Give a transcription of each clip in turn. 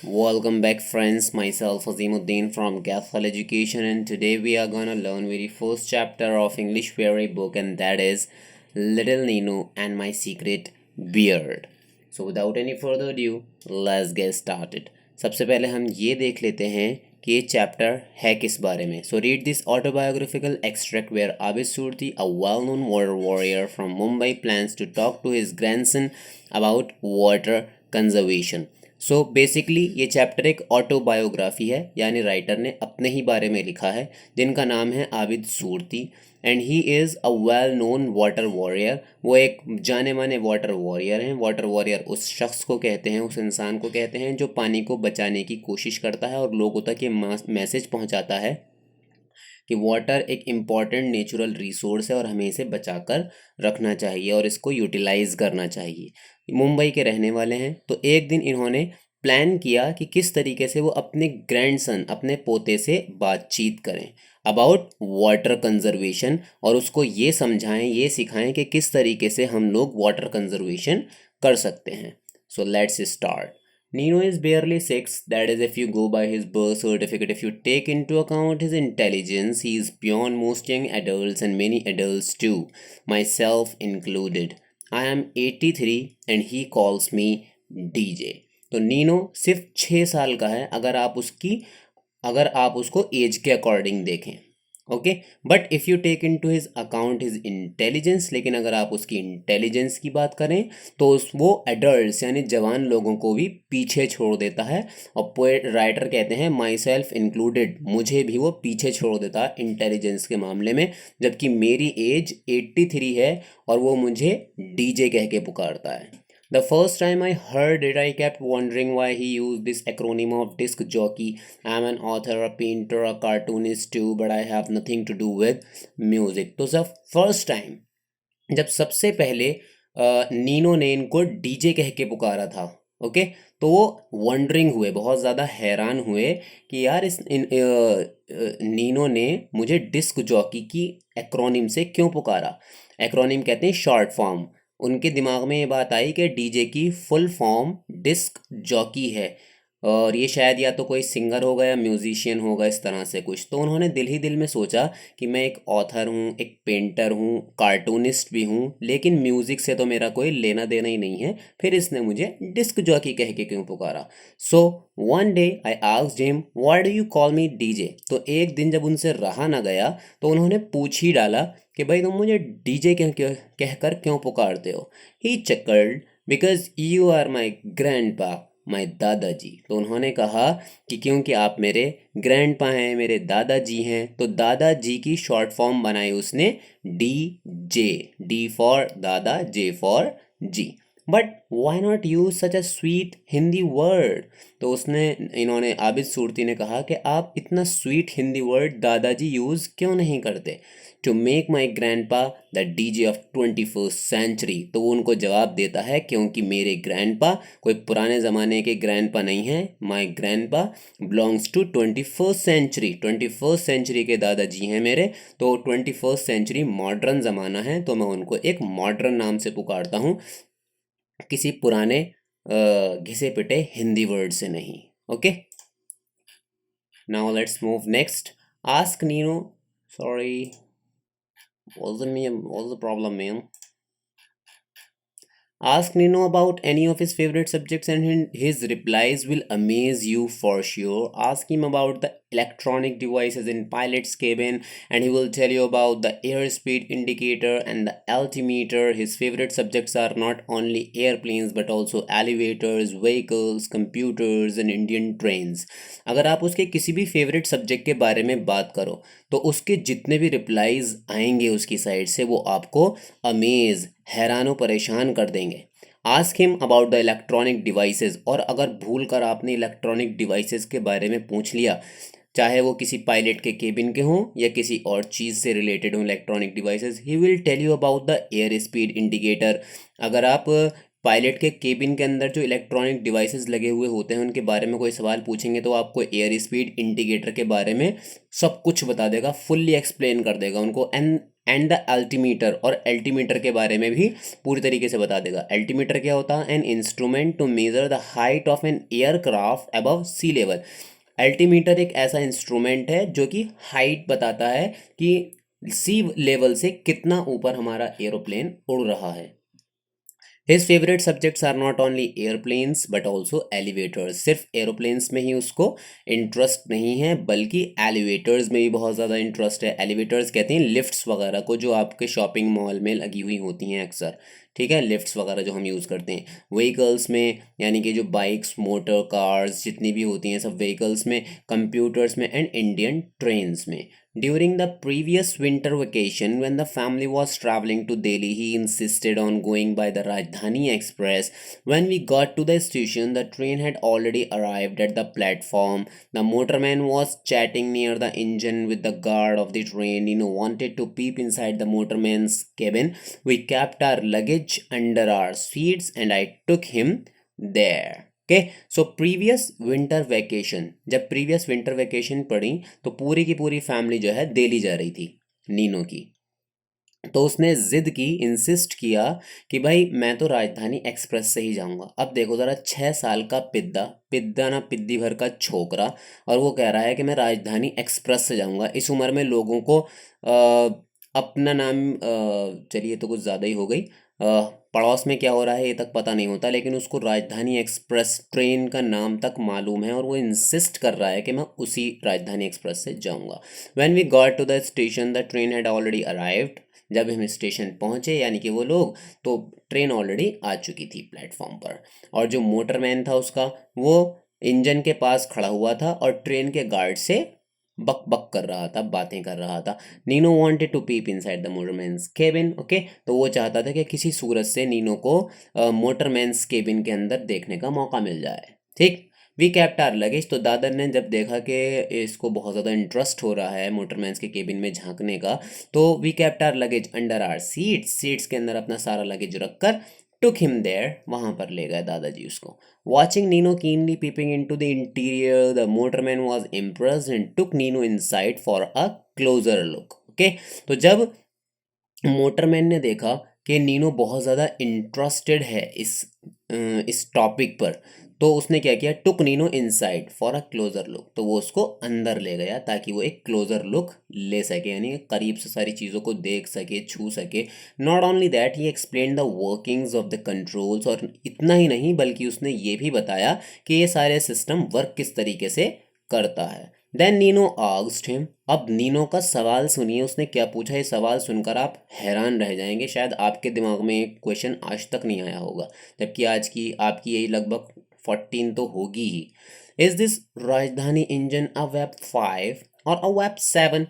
Welcome back, friends. Myself Azimuddin from Gathal Education, and today we are gonna learn very first chapter of English fairy book, and that is Little Nino and My Secret Beard. So, without any further ado, let's get started. सबसे पहले हम ये देख लेते हैं कि ये chapter है किस बारे में. So read this autobiographical extract where Abid Surti, a well-known water warrior from Mumbai, plans to talk to his grandson about water conservation. So basically ये चैप्टर एक ऑटोबायोग्राफी है, यानी राइटर ने अपने ही बारे में लिखा है, जिनका नाम है Abid Surti. And he is a well known water warrior. वो एक जाने माने वाटर वॉरियर हैं. वाटर वॉरियर उस शख्स को कहते हैं, उस इंसान को कहते हैं जो पानी को बचाने की कोशिश करता है और लोगों तक ये मैसेज पहुंचाता है कि वाटर एक इम्पॉर्टेंट नेचुरल रिसोर्स है और हमें इसे बचाकर रखना चाहिए और इसको यूटिलाइज करना चाहिए. मुंबई के रहने वाले हैं, तो एक दिन इन्होंने प्लान किया कि किस तरीके से वो अपने ग्रैंडसन, अपने पोते से बातचीत करें अबाउट वाटर कंजर्वेशन, और उसको ये समझाएं, ये सिखाएं कि किस तरीके से हम लोग वाटर कंजर्वेशन कर सकते हैं. So let's start. Nino is barely 6, that is, if you go by his birth certificate. If you take into account his intelligence, he is beyond most young adults and many adults too, myself included. I am 83 and he calls me DJ. तो Nino सिर्फ 6 साल का है अगर आप उसको as के according देखें. Okay, but if you take into his account his intelligence, लेकिन अगर आप उसकी इंटेलिजेंस की बात करें तो वो एडल्ट्स यानी जवान लोगों को भी पीछे छोड़ देता है. और पोएट राइटर कहते हैं माई सेल्फ इंक्लूडेड, मुझे भी वो पीछे छोड़ देता है इंटेलिजेंस के मामले में, जबकि मेरी एज 83 है और वो मुझे डीजे कह के पुकारता है. The first time I heard it, I kept wondering why he used this acronym of disc jockey. I'm an author, a painter, a cartoonist too, but I have nothing to do with music. तो जब first time, जब सबसे पहले Nino ने इनको DJ कह के पुकारा था, ओके, तो वो वंडरिंग हुए, बहुत ज़्यादा हैरान हुए कि यार नीनो ने मुझे डिस्क जॉकी की एक्रोनिम से क्यों पुकारा. एक्रोनिम कहते हैं शॉर्ट फॉर्म. उनके दिमाग में ये बात आई कि डीजे की फुल फॉर्म डिस्क जॉकी है और ये शायद या तो कोई सिंगर होगा या म्यूजिशियन होगा, इस तरह से कुछ. तो उन्होंने दिल ही दिल में सोचा कि मैं एक ऑथर हूँ, एक पेंटर हूँ, कार्टूनिस्ट भी हूँ, लेकिन म्यूज़िक से तो मेरा कोई लेना देना ही नहीं है. फिर इसने मुझे डिस्क जॉकी कह के क्यों पुकारा. So one day I asked him why do you call me DJ. तो एक दिन जब उनसे रहा ना गया तो उन्होंने पूछ ही डाला कि भाई तुम मुझे डीजे कहकर क्यों पुकारते हो. He chuckled because you are my grandpa, my dadaji. तो उन्होंने कहा कि क्योंकि आप मेरे ग्रैंडपा हैं, मेरे दादाजी हैं. तो दादाजी की शॉर्ट फॉर्म बनाई उसने D J. D for dada, J for ji. But why not use such a sweet Hindi word. तो इन्होंने आबिद सूरती ने कहा कि आप इतना sweet Hindi word Dadaji use क्यों नहीं करते. To make my grandpa the DJ of 21st century. तो वो उनको जवाब देता है क्योंकि मेरे ग्रैंडपा कोई पुराने ज़माने के ग्रैंडपा नहीं हैं. My grandpa belongs to 21st century. 21st century के दादाजी हैं मेरे. तो 21st सेंचुरी मॉडर्न ज़माना है, तो मैं उनको एक मॉडर्न नाम से पुकारता हूँ, किसी पुराने घिसे पिटे हिंदी वर्ड से नहीं. Okay, now let's move next. Ask Nino. Sorry, what's the problem, man? Ask Nino about any of his favorite subjects and his replies will amaze you for sure. Ask him about the electronic devices in pilot's cabin and he will tell you about the airspeed indicator and the altimeter. His favorite subjects are not only airplanes but also elevators, vehicles, computers and Indian trains. अगर आप उसके किसी भी favourite subject के बारे में बात करो तो उसके जितने भी रिप्लाईज आएंगे उसकी साइड से वो आपको अमेज, हैरानो परेशान कर देंगे. Ask him about the electronic devices. और अगर भूल कर आपने इलेक्ट्रॉनिक डिवाइसेस के बारे में पूछ लिया, चाहे वो किसी पायलट के केबिन के हों या किसी और चीज़ से रिलेटेड हों electronic devices, he will tell you about the air speed indicator. अगर आप पायलट के केबिन के अंदर जो इलेक्ट्रॉनिक डिवाइसेस लगे हुए होते हैं उनके बारे में कोई सवाल पूछेंगे तो आपको एयर स्पीड इंडिकेटर के बारे में सब कुछ बता देगा, फुल्ली एक्सप्लेन कर देगा उनको. एंड एंड द अल्टीमीटर, और अल्टीमीटर के बारे में भी पूरी तरीके से बता देगा। अल्टीमीटर क्या होता है? An instrument to measure the height of an aircraft above sea level. Altimeter एक ऐसा इंस्ट्रूमेंट है जो कि हाइट बताता है कि सी लेवल से कितना ऊपर हमारा एरोप्लेन उड़ रहा है। His favourite subjects are not only airplanes but also elevators. सिर्फ एरोप्लेन्स में ही उसको इंटरेस्ट नहीं है, बल्कि एलिवेटर्स में भी बहुत ज़्यादा इंटरेस्ट है। एलिवेटर्स कहते हैं लिफ्ट्स वगैरह को, जो आपके शॉपिंग मॉल में लगी हुई होती हैं अक्सर, ठीक है, लिफ्ट्स वगैरह जो हम यूज़ करते हैं। व्हीकल्स में यानी कि जो बाइक्स, मोटर कार्स जितनी भी होती हैं, सब व्हीकल्स में, कंप्यूटर्स में, एंड इंडियन ट्रेन्स में। During the previous winter vacation, when the family was traveling to Delhi, he insisted on going by the Rajdhani Express. When we got to the station, the train had already arrived at the platform. The motorman was chatting near the engine with the guard of the train. Nino wanted to peep inside the motorman's cabin. We kept our luggage under our seats and I took him there. Okay, so previous winter vacation, जब previous winter vacation पड़ी तो पूरी की पूरी family जो है दिल्ली जा रही थी नीनो की। तो उसने जिद की, इंसिस्ट किया कि भाई मैं तो राजधानी एक्सप्रेस से ही जाऊंगा। अब देखो ज़रा, 6 साल का पिद्दा, पिद्दा ना पिद्दी भर का छोकरा, और वो कह रहा है कि मैं राजधानी एक्सप्रेस से जाऊंगा। इस उम्र में लोगों को अपना नाम, चलिए तो कुछ ज़्यादा ही हो गई, पड़ोस में क्या हो रहा है ये तक पता नहीं होता, लेकिन उसको राजधानी एक्सप्रेस ट्रेन का नाम तक मालूम है और वो इंसिस्ट कर रहा है कि मैं उसी राजधानी एक्सप्रेस से जाऊंगा। When we got to the station the train had already arrived. जब हम स्टेशन पहुंचे यानी कि वो लोग, तो ट्रेन ऑलरेडी आ चुकी थी प्लेटफॉर्म पर, और जो मोटरमैन था उसका, वो इंजन के पास खड़ा हुआ था और ट्रेन के गार्ड से बक बक कर रहा था, बातें कर रहा था। Nino wanted to peep inside the motorman's cabin. Okay, तो वो चाहता था कि किसी सूरत से नीनो को मोटरमैन्स केबिन के अंदर देखने का मौका मिल जाए। ठीक, वी कैप्ट आर लगेज। तो दादर ने जब देखा कि इसको बहुत ज़्यादा इंटरेस्ट हो रहा है मोटरमैन्स के केबिन में झांकने का, तो we kept our luggage under our seats, seats के अंदर अपना सारा लगेज रख कर टुक हिम देयर, वहाँ पर ले गए दादाजी उसको। Watching Nino keenly peeping into the interior, the motorman was impressed and took Nino inside for a closer look. Okay, तो जब मोटरमैन ने देखा कि नीनो बहुत ज़्यादा इंटरेस्टेड है इस टॉपिक पर, तो उसने क्या किया, took Nino inside for a closer look. तो वो उसको अंदर ले गया ताकि वो एक क्लोजर लुक ले सके, यानी करीब से सारी चीज़ों को देख सके, छू सके। Not only that, he explain the workings of the controls, और इतना ही नहीं बल्कि उसने ये भी बताया कि ये सारे सिस्टम वर्क किस तरीके से करता है। Then Nino asked him. अब नीनो का सवाल सुनिए, उसने क्या पूछा, ये सवाल सुनकर आप हैरान रह जाएंगे। शायद आपके दिमाग में एक क्वेश्चन आज तक नहीं आया होगा, जबकि आज की आपकी यही लगभग 14 तो होगी ही। इज दिस राजधानी इंजन अ वेब 5 और अ वेब 7?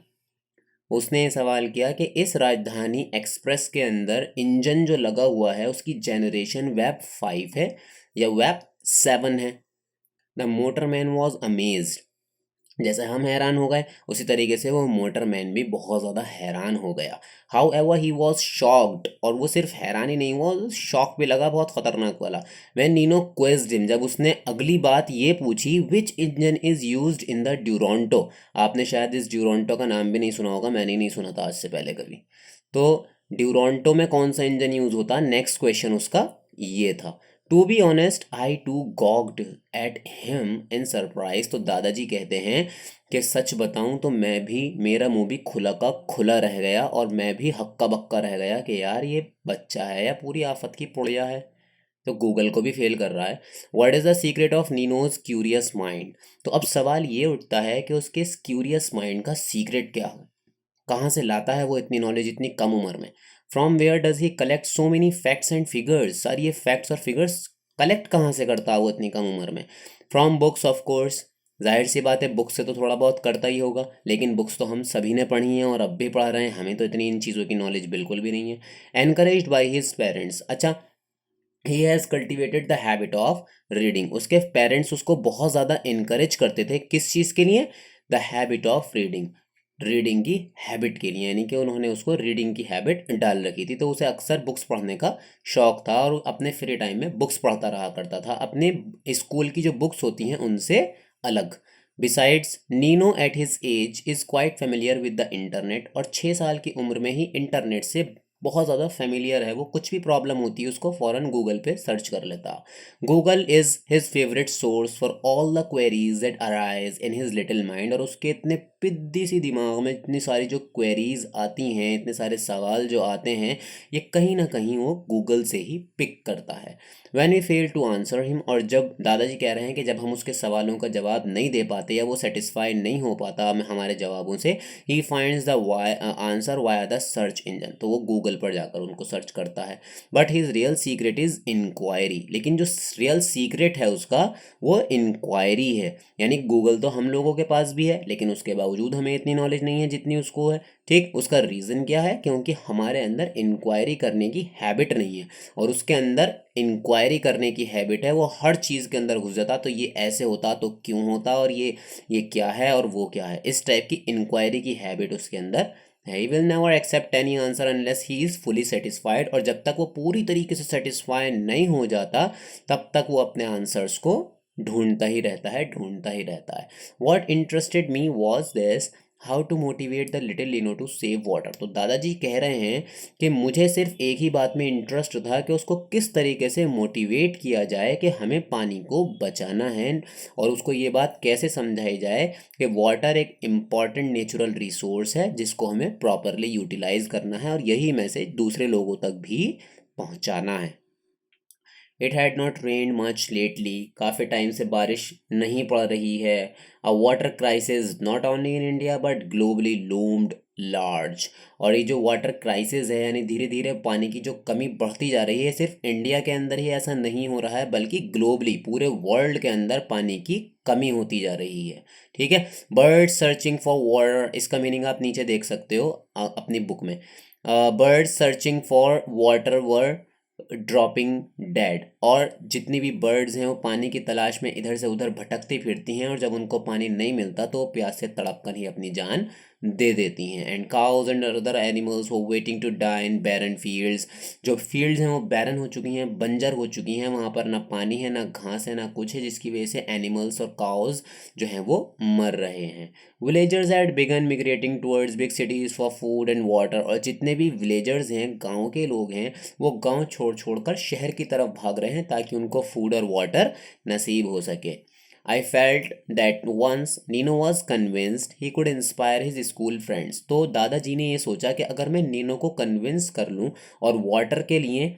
उसने ये सवाल किया कि इस राजधानी एक्सप्रेस के अंदर इंजन जो लगा हुआ है उसकी जनरेशन वेब 5 है या वेब 7 है। The motorman was amazed. जैसे हम हैरान हो गए उसी तरीके से वो मोटरमैन भी बहुत ज़्यादा हैरान हो गया। How ever he was shocked, और वो सिर्फ हैरान ही नहीं हुआ, शॉक भी लगा बहुत खतरनाक वाला। व्हेन नीनो क्वेश्चन हिम, जब उसने अगली बात ये पूछी, which engine is used in the Duronto. आपने शायद इस ड्यूरोंटो का नाम भी नहीं सुना होगा, मैंने नहीं सुना था आज से पहले कभी। तो ड्यूरोंटो में कौन सा इंजन यूज होता, नेक्स्ट क्वेश्चन उसका ये था। To be honest I too goggled at him in surprise. तो दादाजी कहते हैं कि सच बताऊं तो मैं भी, मेरा मुंह भी खुला का खुला रह गया और मैं भी हक्का बक्का रह गया कि यार ये बच्चा है या पूरी आफत की पुड़िया है। तो गूगल को भी फेल कर रहा है। What is the secret of Nino's curious mind? तो अब सवाल ये उठता है कि उसके इस क्यूरियस माइंड का सीक्रेट क्या है, कहाँ से लाता है वो इतनी नॉलेज इतनी कम उम्र में। From where does he collect so many facts and figures? Sir ये फैक्ट्स और फिगर्स कलेक्ट कहाँ से करता है वो इतनी कम उम्र में? फ्रॉम बुक्स ऑफ कोर्स, जाहिर सी बात है बुक से तो थोड़ा बहुत करता ही होगा, लेकिन बुक्स तो हम सभी ने पढ़ी हैं और अब भी पढ़ रहे हैं, हमें तो इतनी इन चीज़ों की नॉलेज बिल्कुल भी नहीं है। एनकरेज्ड बाई हिज पेरेंट्स, अच्छा, he has cultivated the habit of reading. उसके पेरेंट्स उसको बहुत ज़्यादा इनकरेज करते थे, किस चीज़ के लिए, the habit of reading, reading की हैबिट के लिए, यानी कि उन्होंने उसको रीडिंग की हैबिट डाल रखी थी। तो उसे अक्सर बुक्स पढ़ने का शौक था और अपने फ्री टाइम में बुक्स पढ़ता रहा करता था, अपने स्कूल की जो बुक्स होती हैं उनसे अलग। Besides Nino at his age is quite familiar with the internet, और 6 साल की उम्र में ही इंटरनेट से बहुत ज़्यादा फेमिलियर है। वो कुछ भी प्रॉब्लम होती है उसको फ़ौरन गूगल पे सर्च कर लेता। Google is his favourite source for all the queries that arise in his little mind, और उसके इतने पिद्दी सी दिमाग में इतनी सारी जो क्वेरीज आती हैं, इतने सारे सवाल जो आते हैं, ये कहीं ना कहीं वो गूगल से ही पिक करता है। When we fail to answer him, और जब दादाजी कह रहे हैं कि जब हम उसके सवालों का जवाब नहीं दे पाते या वो सेटिस्फाइड नहीं हो पाता हमारे जवाबों से, he finds the answer via the search engine, तो वो गूगल पर जाकर उनको सर्च करता है। But his real secret is inquiry, लेकिन जो रियल सीक्रेट है उसका वो इंक्वायरी है। यानी गूगल तो हम लोगों के पास भी है, लेकिन उसके बावजूद हमें इतनी नॉलेज नहीं है जितनी उसको है। ठीक, उसका रीज़न क्या है? क्योंकि हमारे अंदर इंक्वायरी करने की हैबिट नहीं है, और उसके अंदर इंक्वायरी करने की हैबिट है। वो हर चीज़ के अंदर घुस जाता, तो ये ऐसे होता तो क्यों होता, और ये क्या है और वो क्या है, इस टाइप की इंक्वायरी की हैबिट उसके अंदर है। He will never accept any answer unless he is fully satisfied, और जब तक वो पूरी तरीके से सेटिस्फाई नहीं हो जाता तब तक वो अपने आंसर्स को ढूंढता ही रहता है, ढूंढता ही रहता है। What interested me was this, how to motivate the little Nino to save water. तो दादाजी कह रहे हैं कि मुझे सिर्फ एक ही बात में इंटरेस्ट था कि उसको किस तरीके से मोटिवेट किया जाए कि हमें पानी को बचाना है, और उसको ये बात कैसे समझाई जाए कि वाटर एक इम्पॉर्टेंट नेचुरल रिसोर्स है जिसको हमें प्रॉपरली यूटिलाइज करना है, और यही मैसेज दूसरे लोगों तक भी पहुंचाना है। It had not rained much lately, काफ़ी टाइम से बारिश नहीं पड़ रही है। A water crisis not only in India but globally loomed large, और ये जो वाटर क्राइसिस है, यानी धीरे धीरे पानी की जो कमी बढ़ती जा रही है, सिर्फ इंडिया के अंदर ही ऐसा नहीं हो रहा है बल्कि ग्लोबली पूरे वर्ल्ड के अंदर पानी की कमी होती जा रही है। ठीक है, बर्ड सर्चिंग फॉर वाटर, इसका मीनिंग आप नीचे देख सकते हो अपनी बुक में। Bird searching for water were dropping dead, और जितनी भी बर्ड्स हैं वो पानी की तलाश में इधर से उधर भटकती फिरती हैं, और जब उनको पानी नहीं मिलता तो वो प्यास से तड़प कर ही अपनी जान दे देती हैं। And cows and other animals वो waiting to die in barren fields, जो फील्ड्स हैं वो बैरन हो चुकी हैं, बंजर हो चुकी हैं, वहाँ पर ना पानी है, ना घास है, ना कुछ है, जिसकी वजह से एनिमल्स और काउज जो हैं वो मर रहे हैं। Villagers had begun migrating towards big cities for food and water, और जितने भी विलेजर्स हैं, गाँव के लोग हैं, वो गांव छोड़ छोड़कर शहर की तरफ भाग रहे हैं ताकि उनको फूड और वाटर नसीब हो सके। I felt that once Nino was convinced he could inspire his school friends, तो दादाजी ने ये सोचा कि अगर मैं नीनो को कन्विंस कर लूँ और वाटर के लिए,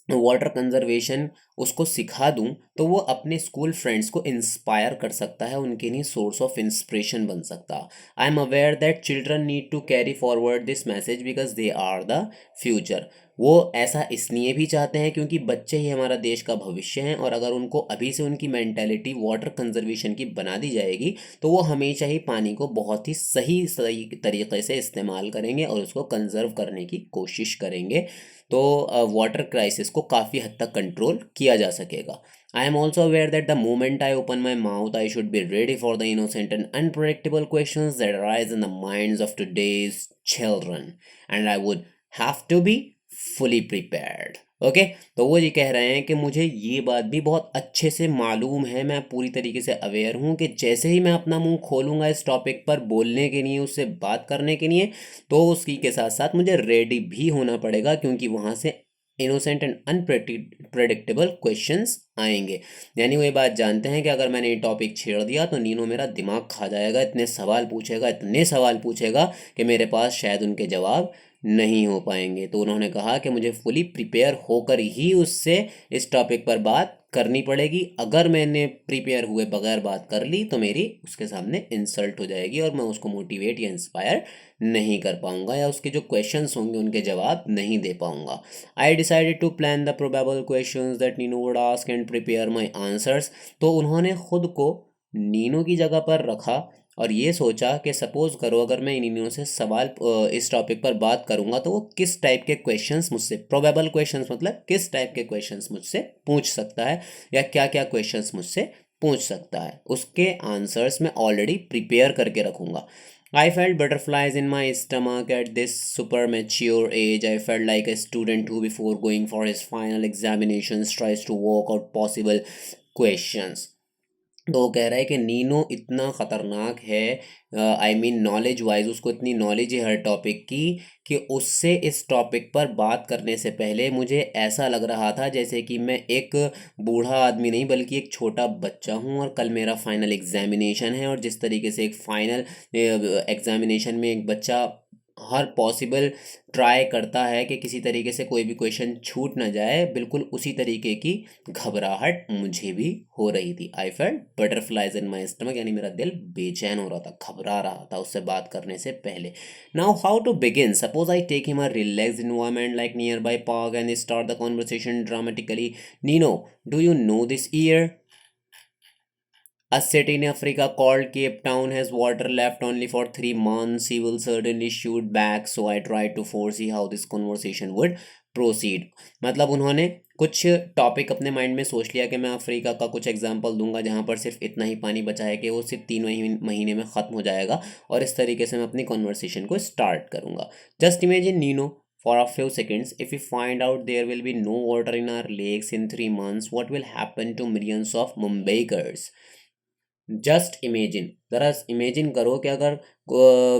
वाटर कंजर्वेशन उसको सिखा दूं, तो वो अपने स्कूल फ्रेंड्स को इंस्पायर कर सकता है, उनके लिए सोर्स ऑफ इंस्पिरेशन बन सकता। I am aware that children need to carry forward this message because they are the future, वो ऐसा इसलिए भी चाहते हैं क्योंकि बच्चे ही हमारा देश का भविष्य हैं, और अगर उनको अभी से उनकी मेंटेलिटी वाटर कंजर्वेशन की बना दी जाएगी तो वो हमेशा ही पानी को बहुत ही सही सही तरीके से इस्तेमाल करेंगे और उसको कंजर्व करने की कोशिश करेंगे, तो वाटर क्राइसिस को काफ़ी हद तक कंट्रोल किया जा सकेगा। I am also aware that the moment I open my mouth, I should be ready for the innocent and unpredictable questions that arise in the minds of today's children, and I would have to be fully prepared. Okay, तो वो ये कह रहे हैं कि मुझे ये बात भी बहुत अच्छे से मालूम है, मैं पूरी तरीके से अवेयर हूँ कि जैसे ही मैं अपना मुंह खोलूँगा इस टॉपिक पर बोलने के लिए, उससे बात करने के लिए, तो उसी के साथ साथ मुझे रेडी भी होना पड़ेगा, क्योंकि वहाँ से इनोसेंट एंड अनप्रेडिक्टेबल क्वेश्चंस आएंगे। यानी वो ये बात जानते हैं कि अगर मैंने ये टॉपिक छेड़ दिया तो नीनो मेरा दिमाग खा जाएगा, इतने सवाल पूछेगा, इतने सवाल पूछेगा कि मेरे पास शायद उनके जवाब नहीं हो पाएंगे। तो उन्होंने कहा कि मुझे फुली प्रिपेयर होकर ही उससे इस टॉपिक पर बात करनी पड़ेगी। अगर मैंने प्रिपेयर हुए बगैर बात कर ली तो मेरी उसके सामने इंसल्ट हो जाएगी और मैं उसको मोटिवेट या इंस्पायर नहीं कर पाऊंगा, या उसके जो क्वेश्चंस होंगे उनके जवाब नहीं दे पाऊंगा। I decided to plan the probable questions that Nino would ask and prepare my answers. तो उन्होंने खुद को नीनो की जगह पर रखा और ये सोचा कि सपोज़ करो अगर मैं इन से सवाल इस टॉपिक पर बात करूंगा तो वो किस टाइप के क्वेश्चंस मुझसे, प्रोबेबल क्वेश्चंस मतलब किस टाइप के क्वेश्चंस मुझसे पूछ सकता है, या क्या क्या क्वेश्चंस मुझसे पूछ सकता है, उसके आंसर्स मैं ऑलरेडी प्रिपेयर करके रखूंगा। I felt butterflies in my stomach at this super mature age. I felt like a student who, before going for his final examinations, tries to work out possible questions. तो वो कह रहा है कि Nino इतना ख़तरनाक है, आई मीन नॉलेज वाइज उसको इतनी नॉलेज है हर टॉपिक की, कि उससे इस टॉपिक पर बात करने से पहले मुझे ऐसा लग रहा था जैसे कि मैं एक बूढ़ा आदमी नहीं बल्कि एक छोटा बच्चा हूँ, और कल मेरा फाइनल एग्जामिनेशन है। और जिस तरीके से एक फाइनल एग्जामिनेशन में एक बच्चा हर पॉसिबल ट्राई करता है कि किसी तरीके से कोई भी क्वेश्चन छूट ना जाए, बिल्कुल उसी तरीके की घबराहट मुझे भी हो रही थी। I felt butterflies in my stomach, यानी मेरा दिल बेचैन हो रहा था, घबरा रहा था उससे बात करने से पहले। Now how to begin? Suppose I take him a relax environment like nearby park and start the conversation dramatically. Nino, do you know this year a city in Africa called Cape Town has water left only for 3 months? He will certainly shoot back. So I tried to foresee how this conversation would proceed. मतलब उन्होंने कुछ topic अपने mind में सोच लिया कि मैं Africa का कुछ एग्जांपल दूंगा जहां पर सिर्फ इतना ही पानी बचा है कि वो सिर्फ 3 महीने में ख़त्म हो जाएगा, और इस तरीके से मैं अपनी कॉन्वर्सेशन को स्टार्ट करूंगा। Just imagine Nino, for a few seconds, if we find out there will be no water in our lakes in 3 months, what will happen to millions of Mumbaikars? Just imagine, ज़रा imagine करो कि अगर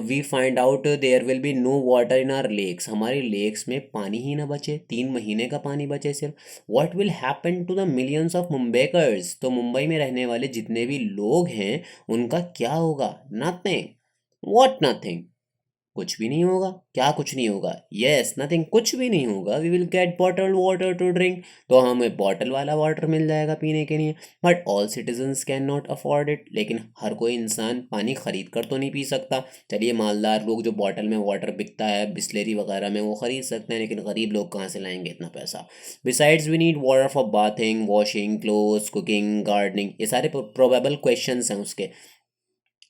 we find out there will be no water in our lakes, हमारी lakes में पानी ही ना बचे, 3 महीने का पानी बचे सिर्फ। What will happen to the millions of Mumbaikars, तो मुंबई में रहने वाले जितने भी लोग हैं उनका क्या होगा? नथिंग। What nothing? कुछ भी नहीं होगा। क्या कुछ नहीं होगा? यस, नथिंग, कुछ भी नहीं होगा। We will get bottled water to drink, तो हमें बॉटल वाला वाटर मिल जाएगा पीने के लिए। But all citizens can not afford it, लेकिन हर कोई इंसान पानी खरीद कर तो नहीं पी सकता। चलिए, मालदार लोग जो बॉटल में वाटर बिकता है बिस्लेरी वगैरह में वो खरीद सकते हैं, लेकिन गरीब लोग कहाँ से लाएंगे इतना पैसा? Besides we need water for bathing, washing clothes, cooking, gardening, ये सारे प्रोबेबल क्वेश्चंस हैं उसके।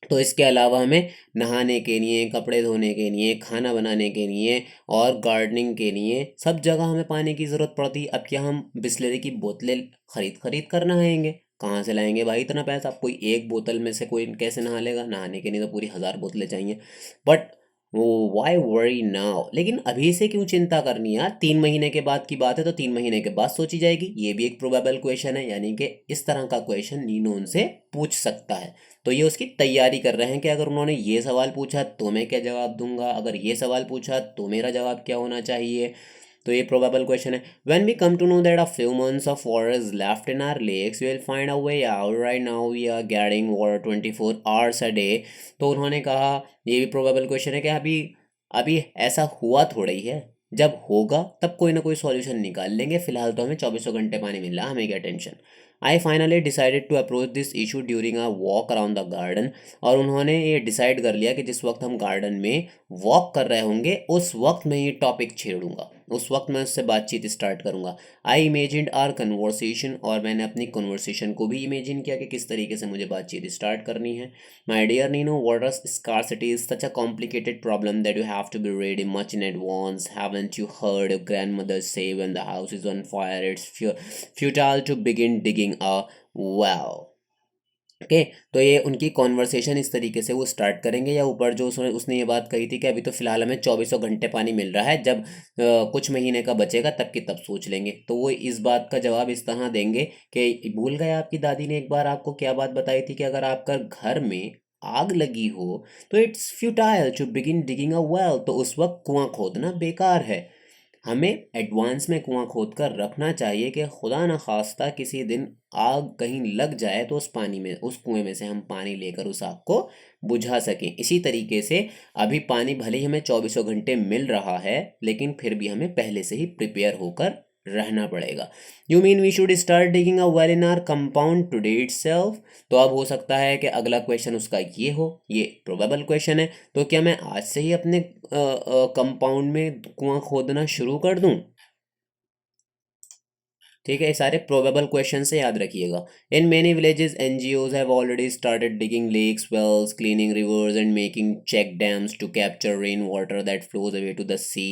तो इसके अलावा हमें नहाने के लिए, कपड़े धोने के लिए, खाना बनाने के लिए और गार्डनिंग के लिए सब जगह हमें पानी की ज़रूरत पड़ती है। अब क्या हम बिस्लरी की बोतलें खरीद खरीद कर नहाएंगे? कहाँ से लाएंगे भाई इतना पैसा? कोई एक बोतल में से कोई कैसे नहा लेगा? नहाने के लिए तो पूरी 1000 बोतलें चाहिए। बट वो वाई वरी नाउ, लेकिन अभी से क्यों चिंता करनी यार? 3 महीने के बाद की बात है तो 3 महीने के बाद सोची जाएगी। ये भी एक प्रोबेबल क्वेश्चन है, यानी कि इस तरह का क्वेश्चन नीनो उनसे पूछ सकता है। तो ये उसकी तैयारी कर रहे हैं कि अगर उन्होंने ये सवाल पूछा तो मैं क्या जवाब दूंगा, अगर ये सवाल पूछा तो मेरा जवाब क्या होना चाहिए। तो ये प्रोबेबल क्वेश्चन है। When we come to know that a few months of water is left in our lakes, we will find a way out. Right now we are getting water 24 hours a day. तो उन्होंने कहा, ये भी probable question है कि अभी अभी ऐसा हुआ थोड़ा ही है, जब होगा तब कोई ना कोई सॉल्यूशन निकाल लेंगे। फिलहाल तो हमें 24 घंटे पानी मिल रहा है, हमें क्या tension. I finally decided to approach this issue during a walk around the garden. और उन्होंने ये डिसाइड कर लिया कि जिस वक्त हम गार्डन में वॉक कर रहे होंगे उस वक्त मैं ये टॉपिक छेड़ूंगा, उस वक्त मैं उससे बातचीत स्टार्ट करूंगा। आई इमेजिन्ड आर कन्वर्सेशन, और मैंने अपनी कन्वर्सेशन को भी इमेजिन किया कि किस तरीके से मुझे बातचीत स्टार्ट करनी है। My dear Nino, water scarcity is such a complicated problem that you have to be ready much in advance. Haven't you heard your grandmother say when the house is on fire, it's futile to begin digging a well? Okay, तो ये उनकी conversation इस तरीके से वो start करेंगे। या ऊपर जो उसने ये बात कही थी कि अभी तो फिलहाल हमें 24 घंटे पानी मिल रहा है, जब कुछ महीने का बचेगा तब की तब सोच लेंगे। तो वो इस बात का जवाब इस तरह देंगे कि भूल गए आपकी दादी ने एक बार आपको क्या बात बताई थी कि अगर आपका घर में आग लगी हो तो it's futile to begin digging a well, तो उस वक्त कुआं खोदना बेकार है। हमें एडवांस में कुआं खोद कर रखना चाहिए कि खुदा न खास्ता किसी दिन आग कहीं लग जाए तो उस पानी में, उस कुएं में से हम पानी लेकर उस आग को बुझा सकें। इसी तरीके से अभी पानी भले ही हमें 24 घंटे मिल रहा है, लेकिन फिर भी हमें पहले से ही प्रिपेयर होकर रहना पड़ेगा। You mean we should start digging a well in our compound today itself? तो अब हो सकता है कि अगला क्वेश्चन उसका ये हो, ये प्रोबेबल क्वेश्चन है। तो क्या मैं आज से ही अपने कंपाउंड में कुआं खोदना शुरू कर दूं? ठीक है, ये सारे प्रोबेबल क्वेश्चन से याद रखिएगा। In many villages NGOs have already started digging lakes, wells, cleaning rivers and making check dams to capture rain water that flows away to the sea.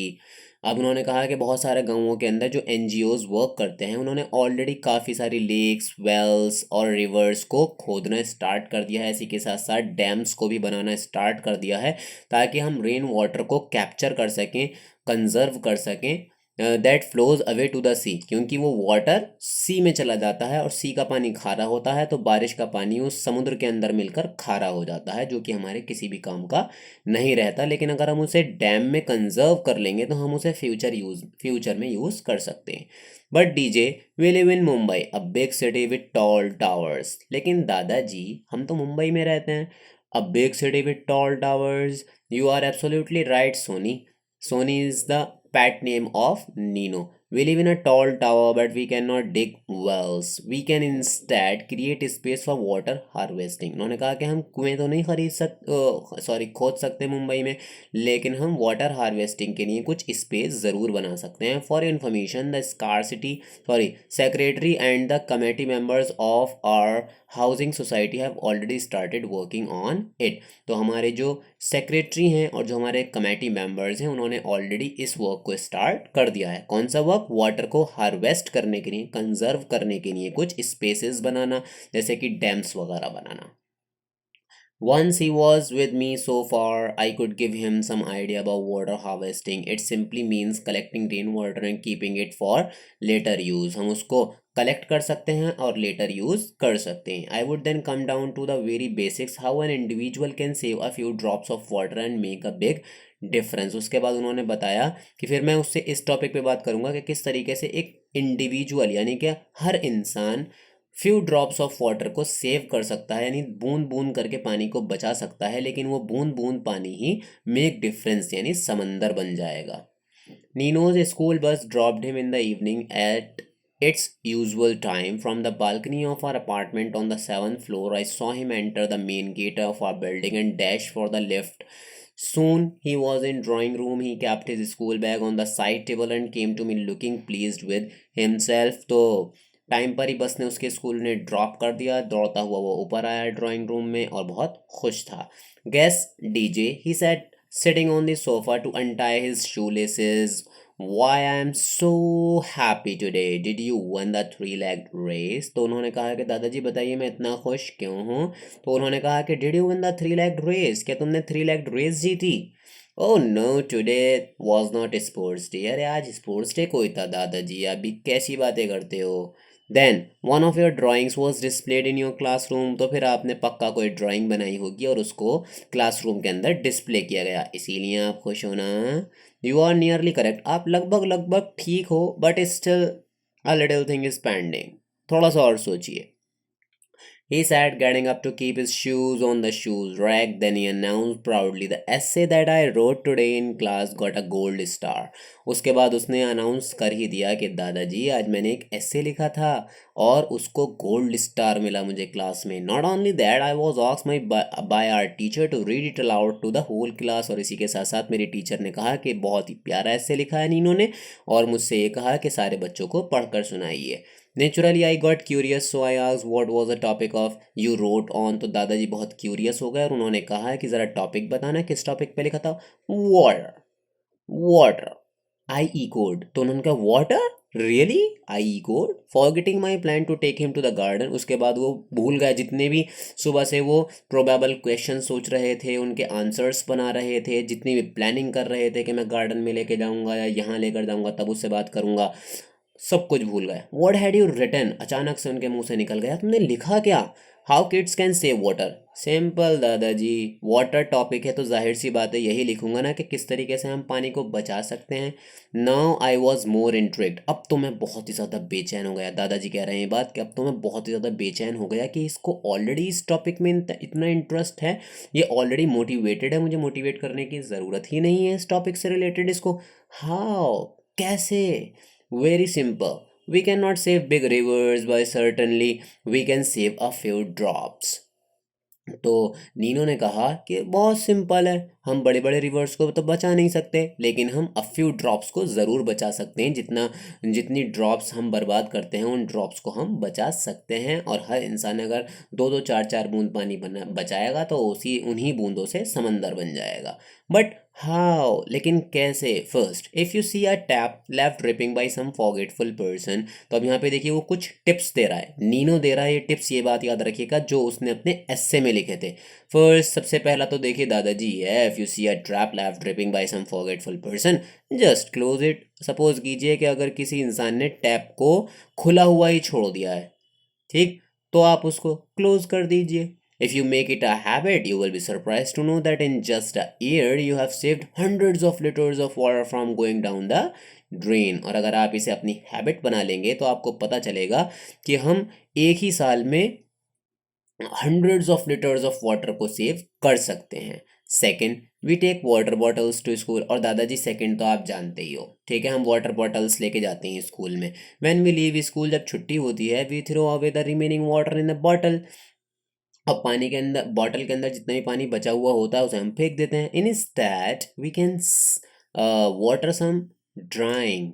अब उन्होंने कहा कि बहुत सारे गांवों के अंदर जो एनजीओज वर्क करते हैं उन्होंने ऑलरेडी काफ़ी सारी लेक्स, वेल्स और रिवर्स को खोदना स्टार्ट कर दिया है। इसी के साथ साथ डैम्स को भी बनाना स्टार्ट कर दिया है, ताकि हम रेन वाटर को कैप्चर कर सकें, कंजर्व कर सकें, that flows away to the sea, क्योंकि वो वाटर सी में चला जाता है और सी का पानी खारा होता है, तो बारिश का पानी उस समुद्र के अंदर मिलकर खारा हो जाता है, जो कि हमारे किसी भी काम का नहीं रहता। लेकिन अगर हम उसे डैम में कंजर्व कर लेंगे तो हम उसे फ्यूचर में यूज़ कर सकते हैं। But DJ, we live in Mumbai, a big city with tall towers. लेकिन दादाजी, हम तो मुंबई में रहते हैं। A big city with tall towers, you are absolutely right Sony. Sony is the pet name of Nino. We live in a tall tower, but we cannot dig wells. We can instead create space for water harvesting. उन्होंने कहा कि हम कुएं तो नहीं खोद सकते मुंबई में, लेकिन हम वाटर हार्वेस्टिंग के लिए कुछ स्पेस ज़रूर बना सकते हैं। For information, the secretary and the committee members of our housing society have already started working on it. तो हमारे जो सेक्रेटरी हैं और जो हमारे कमेटी मेंबर्स हैं, उन्होंने ऑलरेडी इस वर्क को स्टार्ट कर दिया है। कौन सा वर्क? वाटर को हार्वेस्ट करने के लिए, कंजर्व करने के लिए कुछ स्पेसेस बनाना, जैसे कि डैम्स वगैरह बनाना। Once he was with me so far, I could give him some idea about water harvesting. It simply means collecting rainwater and keeping it for later use. हम उसको कलेक्ट कर सकते हैं और लेटर यूज कर सकते हैं। I would then come down to the very basics, how an individual can save a few drops of water and make a big difference. उसके बाद उन्होंने बताया कि फिर मैं उससे इस टॉपिक पे बात करूंगा कि किस तरीके से एक इंडिविजुअल यानी कि हर इंसान फ्यू ड्रॉप्स ऑफ वाटर को सेव कर सकता है, यानी बूंद बूंद करके पानी को बचा सकता है, लेकिन वो बूंद बूंद पानी ही मेक डिफरेंस यानी समंदर बन जाएगा। Nino's school bus dropped him in the evening at its usual time. From the balcony of our apartment on the 7th floor, I saw him enter the main gate of our building and dash for the lift. Soon he was in drawing room. He kept his school bag on the side table and came to me looking pleased with himself. तो time पर ही बस ने उसके school ने drop कर दिया, दौड़ता हुआ वो ऊपर आया ड्राइंग रूम में और बहुत खुश था। Guess DJ, he said, sitting on the sofa to untie his shoelaces. Why I am so happy today. Did you win the three-legged race? तो उन्होंने कहा कि दादाजी बताइए मैं इतना खुश क्यों हूँ। तो उन्होंने कहा कि Did you win the three-legged race? क्या तुमने three-legged race जीती? Oh no, today was not sports day. अरे आज स्पोर्ट्स डे कोई था दादाजी, अभी कैसी बातें करते हो। Then one of your drawings was displayed in your classroom. तो फिर आपने पक्का कोई ड्राइंग बनाई होगी और उसको क्लासरूम के अंदर डिस्प्ले किया गया, इसीलिए आप खुश हो ना। यू आर नियरली करेक्ट, आप लगभग लगभग ठीक हो, but still a little thing is pending, थोड़ा सा और सोचिए। He sat getting up to keep his shoes on the shoes rack. Then he announced proudly, the essay that I wrote today in class got a gold star. उसके बाद उसने announce कर ही दिया कि दादाजी आज मैंने एक ऐसे लिखा था और उसको गोल्ड स्टार मिला मुझे क्लास में। Not only that, I was asked my by our teacher to read it aloud to the whole class. और इसी के साथ साथ मेरी टीचर ने कहा कि बहुत ही प्यारा ऐसे लिखा है नीनू ने, और मुझसे ये कहा कि सारे बच्चों को पढ़कर सुनाइए। Naturally I got curious, so I asked what was the topic of you wrote on. तो दादाजी बहुत क्यूरियस हो गए और उन्होंने कहा कि ज़रा टॉपिक बताना, किस टॉपिक पे लिखा था। Water, water, I echoed. तो उन्होंने कहा water, really? I echoed, forgetting my plan to take him to the garden. उसके बाद वो भूल गए जितने भी सुबह से वो प्रोबेबल क्वेश्चन सोच रहे थे, उनके आंसर्स बना रहे थे, जितनी भी प्लानिंग कर रहे थे कि मैं गार्डन में लेके जाऊंगा या यहाँ लेकर जाऊंगा तब उससे बात करूंगा, सब कुछ भूल गए। What had you written? अचानक से उनके मुंह से निकल गया, तुमने लिखा क्या? How kids can save water. Simple दादाजी, वाटर टॉपिक है तो जाहिर सी बात है यही लिखूंगा ना कि किस तरीके से हम पानी को बचा सकते हैं। Now I was more intrigued, अब तो मैं बहुत ही ज़्यादा बेचैन हो गया। दादाजी कह रहे हैं ये बात कि अब तो मैं बहुत ही ज़्यादा बेचैन हो गया कि इसको ऑलरेडी इस टॉपिक में इतना इंटरेस्ट है, ये ऑलरेडी मोटिवेटेड है, मुझे मोटिवेट करने की ज़रूरत ही नहीं है इस टॉपिक से रिलेटेड इसको। हाउ, कैसे? Very simple. We cannot save big rivers, but certainly we can save a few drops. तो नीनो ने कहा कि बहुत सिंपल है, हम बड़े बड़े रिवर्स को तो बचा नहीं सकते, लेकिन हम अ फ्यू ड्रॉप्स को ज़रूर बचा सकते हैं। जितनी ड्रॉप्स हम बर्बाद करते हैं उन ड्रॉप्स को हम बचा सकते हैं। और हर इंसान अगर दो दो चार चार बूंद पानी बचाएगा तो उसी उन्हीं बूंदों से समंदर बन जाएगा। बट हाउ, लेकिन कैसे? First, if you see a tap left dripping by some forgetful person, तो अब यहाँ पे देखिए वो कुछ टिप्स दे रहा है, नीनो दे रहा है ये टिप्स, ये बात याद रखिएगा, जो उसने अपने एस्से में लिखे थे। फर्स्ट, सबसे पहला तो देखिए दादाजी है, if you see a tap left dripping by some forgetful person, just close it. Suppose कीजिए कि अगर किसी इंसान ने टैप को खुला हुआ ही छोड़ दिया है, ठीक, तो आप उसको क्लोज कर दीजिए। If you make it a habit, you will be surprised to know that in just a year you have saved hundreds of liters of water from going down the drain। और अगर आप इसे अपनी habit बना लेंगे तो आपको पता चलेगा कि हम एक ही साल में hundreds of litres of water को सेव कर सकते हैं। Second, we take water bottles to school. और दादाजी सेकंड तो आप जानते ही हो, ठीक है, हम वाटर बॉटल्स लेके जाते हैं स्कूल में। व्हेन वी लीव स्कूल, जब छुट्टी होती है, we throw away the remaining water in the bottle. अब पानी के अंदर, बॉटल के अंदर जितना भी पानी बचा हुआ होता है उसे हम फेंक देते हैं। In instead we can water some drying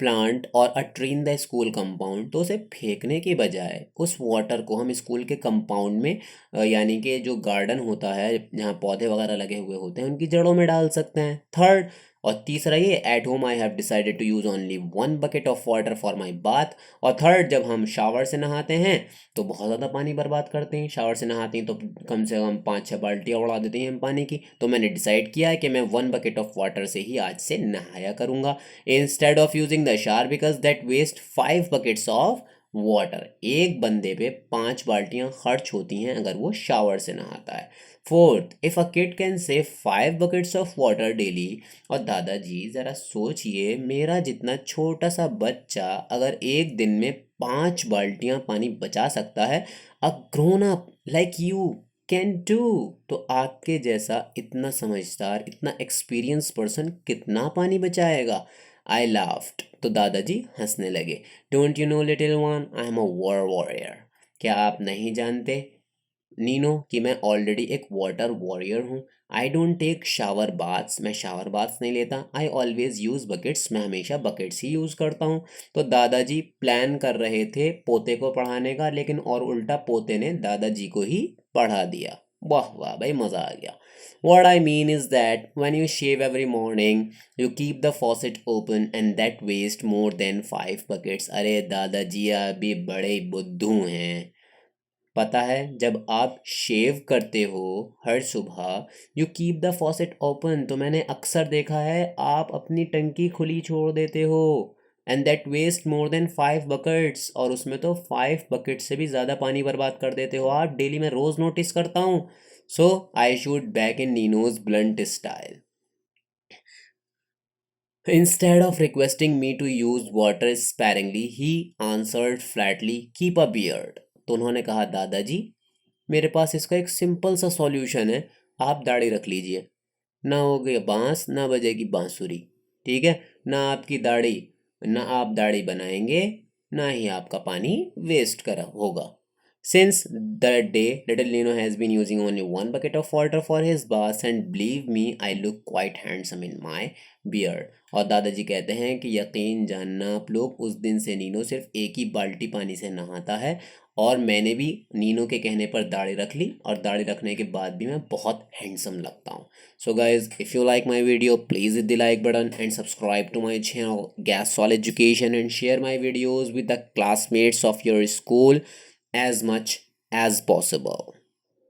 plant और a tree in the school compound. तो उसे फेंकने के बजाय उस वाटर को हम स्कूल के कंपाउंड में यानी कि जो गार्डन होता है जहाँ पौधे वगैरह लगे हुए होते हैं उनकी जड़ों में डाल सकते हैं। थर्ड, और तीसरा ये, at home I have decided to use only one bucket of water for my bath. और थर्ड, जब हम शावर से नहाते हैं तो बहुत ज़्यादा पानी बर्बाद करते हैं। शावर से नहाते हैं तो कम से कम 5-6 बाल्टियाँ उड़ा देते हैं हम पानी की। तो मैंने डिसाइड किया है कि मैं वन बकेट ऑफ वाटर से ही आज से नहाया करूँगा, instead of using the shower, because that waste 5 buckets of water. एक बंदे पे 5 बाल्टियाँ खर्च होती हैं अगर वो शावर से नहाता है। Fourth, if a kid can save 5 buckets of water daily. और दादाजी ज़रा सोचिए, मेरा जितना छोटा सा बच्चा अगर एक दिन में 5 बाल्टियाँ पानी बचा सकता है, a grown up like you can do, तो आपके जैसा इतना समझदार, इतना एक्सपीरियंस पर्सन कितना पानी बचाएगा? आई लाफ्ड, तो दादाजी हंसने लगे। Don't you know little one, I am a war warrior. क्या आप नहीं जानते नीनो कि मैं ऑलरेडी एक वाटर वॉरियर हूँ? I don't take shower baths, मैं शावर बाथ्स नहीं लेता। आई ऑलवेज यूज़ बकेट्स, मैं हमेशा बकेट्स ही यूज़ करता हूँ। तो दादाजी प्लान कर रहे थे पोते को पढ़ाने का, लेकिन और उल्टा पोते ने दादाजी को ही पढ़ा दिया। वाह वाह भाई, मज़ा आ गया। What I mean is that when you shave every morning, you keep the faucet open and that waste more than 5 buckets। अरे दादाजी अभी बड़े बुद्धू हैं। पता है, जब आप शेव करते हो हर सुबह, you keep the faucet open, तो मैंने अक्सर देखा है आप अपनी टंकी खुली छोड़ देते हो। And that waste more than 5 buckets, और उसमें तो 5 बकेट से भी ज़्यादा पानी बर्बाद कर देते हो आप डेली, मैं रोज़ नोटिस करता हूँ। So I should back in Nino's blunt style. Instead of requesting me to use water sparingly, he answered flatly, keep a beard। तो उन्होंने कहा, दादाजी मेरे पास इसका एक सिंपल सा सॉल्यूशन है, आप दाढ़ी रख लीजिए, ना होगी बांस ना बजेगी बांसुरी, ठीक है, ना आपकी दाढ़ी, ना आप दाढ़ी बनाएंगे, ना ही आपका पानी वेस्ट करा होगा। Since that day, little Nino has been using only one bucket of water for his bath, and believe me, I look quite handsome in my beard। और दादाजी कहते हैं कि यकीन जानना आप लोग, उस दिन से नीनो सिर्फ एक ही बाल्टी पानी से नहाता है, और मैंने भी नीनो के कहने पर दाढ़ी रख ली, और दाढ़ी रखने के बाद भी मैं बहुत हैंडसम लगता हूँ। So guys, if you like my video, please hit the like button and subscribe to my channel gas sol education, and share my videos with the classmates of your school as much as possible।